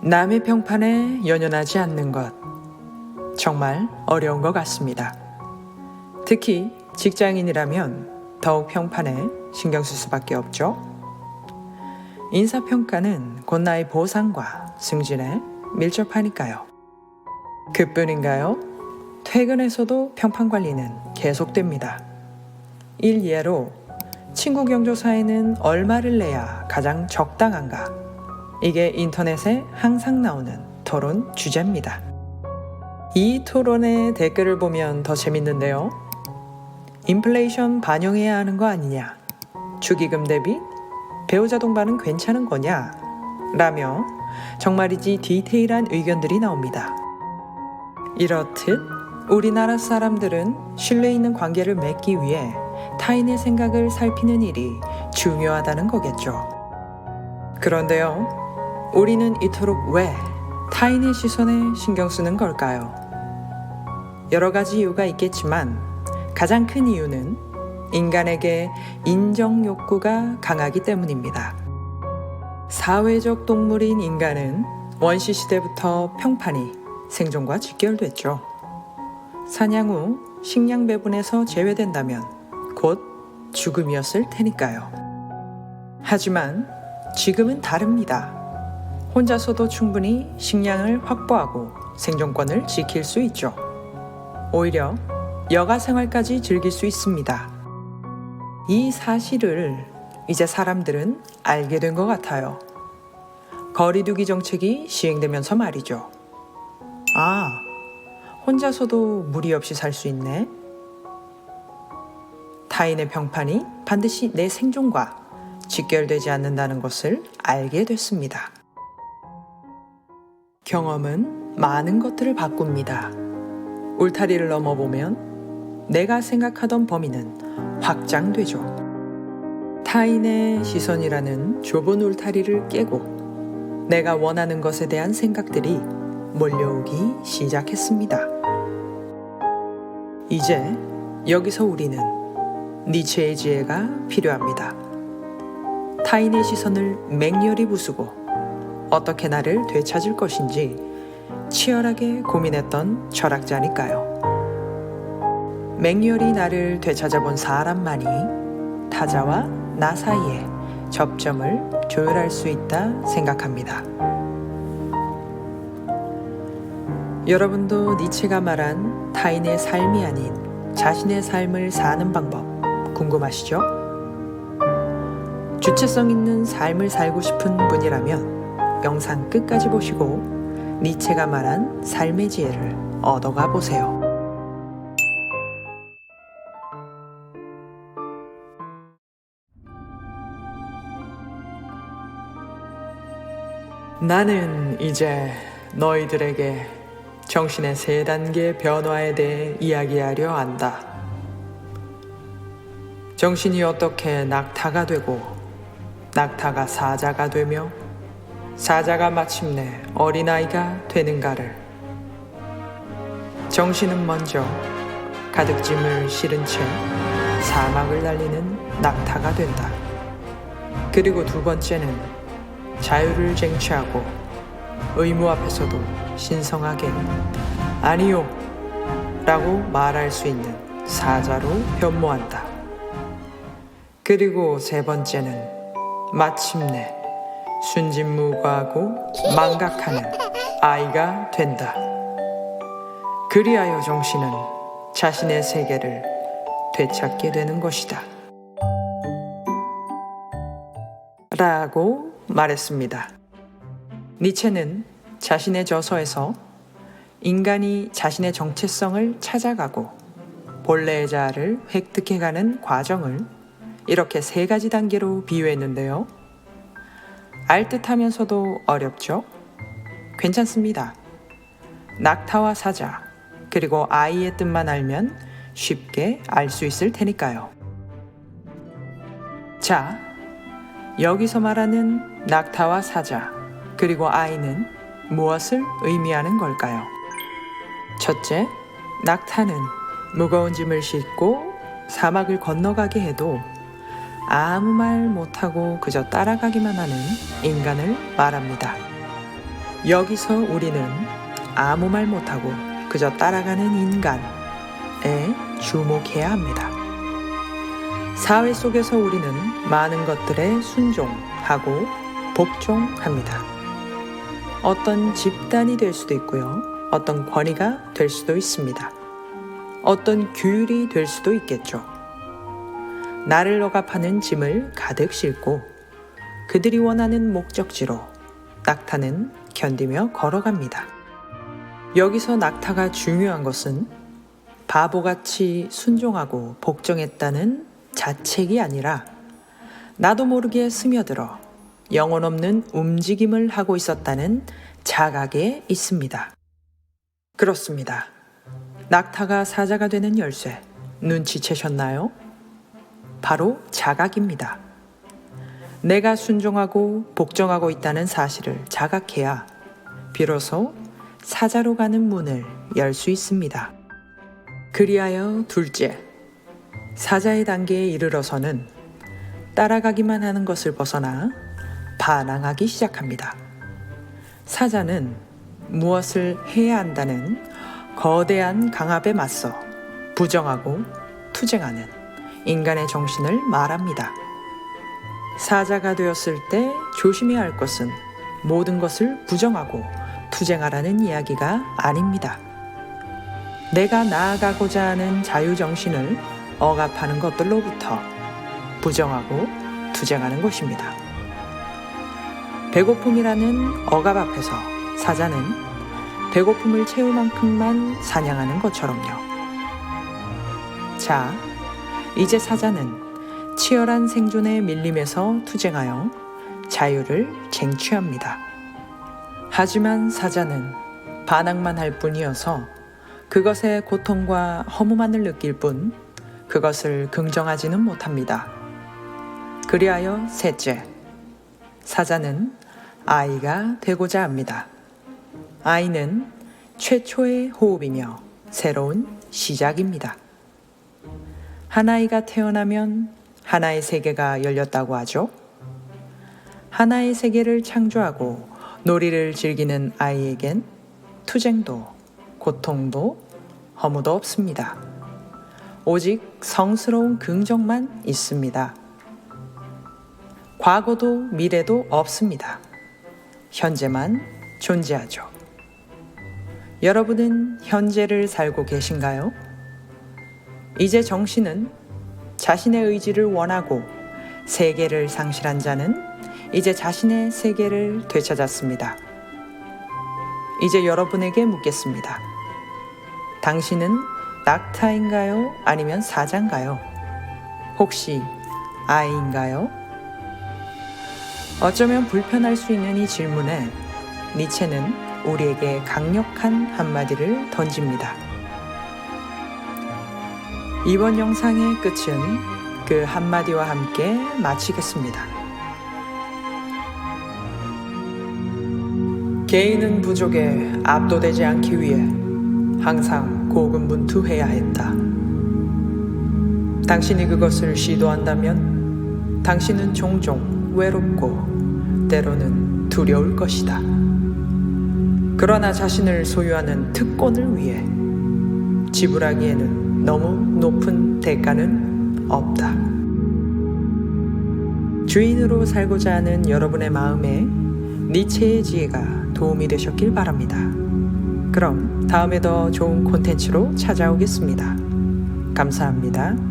남의 평판에 연연하지 않는 것, 정말 어려운 것 같습니다. 특히 직장인이라면 더욱 평판에 신경 쓸 수밖에 없죠. 인사평가는 곧 나의 보상과 승진에 밀접하니까요. 그뿐인가요? 퇴근해서도 평판 관리는 계속됩니다. 일예로 친구 경조사에는 얼마를 내야 가장 적당한가? 이게 인터넷에 항상 나오는 토론 주제입니다. 이 토론의 댓글을 보면 더 재밌는데요. 인플레이션 반영해야 하는 거 아니냐? 축의금 대비 배우자 동반은 괜찮은 거냐? 라며 정말이지 디테일한 의견들이 나옵니다. 이렇듯 우리나라 사람들은 신뢰 있는 관계를 맺기 위해 타인의 생각을 살피는 일이 중요하다는 거겠죠. 그런데요, 우리는 이토록 왜 타인의 시선에 신경 쓰는 걸까요? 여러 가지 이유가 있겠지만 가장 큰 이유는 인간에게 인정 욕구가 강하기 때문입니다. 사회적 동물인 인간은 원시 시대부터 평판이 생존과 직결됐죠. 사냥 후 식량 배분에서 제외된다면 곧 죽음이었을 테니까요. 하지만 지금은 다릅니다. 혼자서도 충분히 식량을 확보하고 생존권을 지킬 수 있죠. 오히려 여가 생활까지 즐길 수 있습니다. 이 사실을 이제 사람들은 알게 된 것 같아요. 거리두기 정책이 시행되면서 말이죠. 아, 혼자서도 무리 없이 살 수 있네. 타인의 평판이 반드시 내 생존과 직결되지 않는다는 것을 알게 됐습니다. 경험은 많은 것들을 바꿉니다. 울타리를 넘어보면 내가 생각하던 범위는 확장되죠. 타인의 시선이라는 좁은 울타리를 깨고 내가 원하는 것에 대한 생각들이 몰려오기 시작했습니다. 이제 여기서 우리는 니체의 지혜가 필요합니다. 타인의 시선을 맹렬히 부수고 어떻게 나를 되찾을 것인지 치열하게 고민했던 철학자니까요. 맹렬히 나를 되찾아본 사람만이 타자와 나 사이에 접점을 조율할 수 있다 생각합니다. 여러분도 니체가 말한 타인의 삶이 아닌 자신의 삶을 사는 방법 궁금하시죠? 주체성 있는 삶을 살고 싶은 분이라면 영상 끝까지 보시고 니체가 말한 삶의 지혜를 얻어가 보세요. 나는 이제 너희들에게 정신의 세 단계 변화에 대해 이야기하려 한다. 정신이 어떻게 낙타가 되고 낙타가 사자가 되며 사자가 마침내 어린아이가 되는가를. 정신은 먼저 가득 짐을 실은 채 사막을 달리는 낙타가 된다. 그리고 두 번째는 자유를 쟁취하고 의무 앞에서도 신성하게 아니요 라고 말할 수 있는 사자로 변모한다. 그리고 세 번째는 마침내 순진무구하고 망각하는 아이가 된다. 그리하여 정신은 자신의 세계를 되찾게 되는 것이다. 라고 말했습니다. 니체는 자신의 저서에서 인간이 자신의 정체성을 찾아가고 본래의 자아를 획득해가는 과정을 이렇게 세 가지 단계로 비유했는데요. 알듯하면서도 어렵죠? 괜찮습니다. 낙타와 사자, 그리고 아이의 뜻만 알면 쉽게 알 수 있을 테니까요. 자, 여기서 말하는 낙타와 사자, 그리고 아이는 무엇을 의미하는 걸까요? 첫째, 낙타는 무거운 짐을 싣고 사막을 건너가게 해도 아무 말 못하고 그저 따라가기만 하는 인간을 말합니다. 여기서 우리는 아무 말 못하고 그저 따라가는 인간에 주목해야 합니다. 사회 속에서 우리는 많은 것들에 순종하고 복종합니다. 어떤 집단이 될 수도 있고요. 어떤 권위가 될 수도 있습니다. 어떤 규율이 될 수도 있겠죠. 나를 억압하는 짐을 가득 싣고 그들이 원하는 목적지로 낙타는 견디며 걸어갑니다. 여기서 낙타가 중요한 것은 바보같이 순종하고 복종했다는 자책이 아니라 나도 모르게 스며들어 영혼 없는 움직임을 하고 있었다는 자각에 있습니다. 그렇습니다. 낙타가 사자가 되는 열쇠 눈치채셨나요? 바로 자각입니다. 내가 순종하고 복종하고 있다는 사실을 자각해야 비로소 사자로 가는 문을 열 수 있습니다. 그리하여 둘째, 사자의 단계에 이르러서는 따라가기만 하는 것을 벗어나 반항하기 시작합니다. 사자는 무엇을 해야 한다는 거대한 강압에 맞서 부정하고 투쟁하는 인간의 정신을 말합니다. 사자가 되었을 때 조심해야 할 것은 모든 것을 부정하고 투쟁하라는 이야기가 아닙니다. 내가 나아가고자 하는 자유정신을 억압하는 것들로부터 부정하고 투쟁하는 것입니다. 배고픔이라는 억압 앞에서 사자는 배고픔을 채울 만큼만 사냥하는 것처럼요. 자, 이제 사자는 치열한 생존의 밀림에서 투쟁하여 자유를 쟁취합니다. 하지만 사자는 반항만 할 뿐이어서 그것의 고통과 허무함을 느낄 뿐 그것을 긍정하지는 못합니다. 그리하여 셋째, 사자는 아이가 되고자 합니다. 아이는 최초의 호흡이며 새로운 시작입니다. 한 아이가 태어나면 하나의 세계가 열렸다고 하죠. 하나의 세계를 창조하고 놀이를 즐기는 아이에겐 투쟁도 고통도 허무도 없습니다. 오직 성스러운 긍정만 있습니다. 과거도 미래도 없습니다. 현재만 존재하죠. 여러분은 현재를 살고 계신가요? 이제 정신은 자신의 의지를 원하고 세계를 상실한 자는 이제 자신의 세계를 되찾았습니다. 이제 여러분에게 묻겠습니다. 당신은 낙타인가요? 아니면 사자인가요? 혹시 아이인가요? 어쩌면 불편할 수 있는 이 질문에 니체는 우리에게 강력한 한마디를 던집니다. 이번 영상의 끝은 그 한마디와 함께 마치겠습니다. 개인은 부족에 압도되지 않기 위해 항상 고군분투해야 했다. 당신이 그것을 시도한다면 당신은 종종 외롭고 때로는 두려울 것이다. 그러나 자신을 소유하는 특권을 위해 지불하기에는 너무 높은 대가는 없다. 주인으로 살고자 하는 여러분의 마음에 니체의 지혜가 도움이 되셨길 바랍니다. 그럼 다음에 더 좋은 콘텐츠로 찾아오겠습니다. 감사합니다.